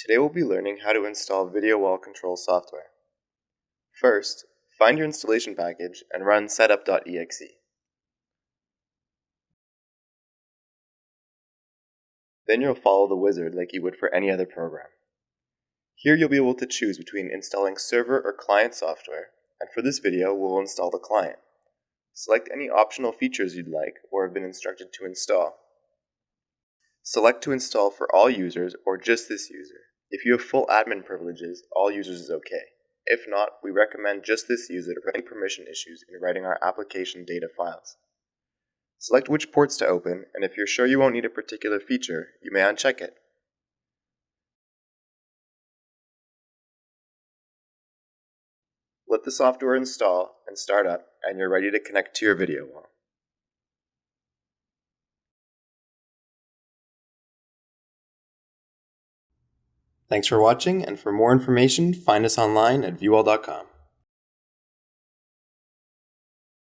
Today we'll be learning how to install VuWall control software. First, find your installation package and run setup.exe. Then you'll follow the wizard like you would for any other program. Here you'll be able to choose between installing server or client software, and for this video we'll install the client. Select any optional features you'd like or have been instructed to install. Select to install for all users or just this user. If you have full admin privileges, all users is okay. If not, we recommend just this user to prevent permission issues in writing our application data files. Select which ports to open, and if you're sure you won't need a particular feature, you may uncheck it. Let the software install and start up, and you're ready to connect to your VuWall. Thanks for watching, and for more information, find us online at VuWall.com.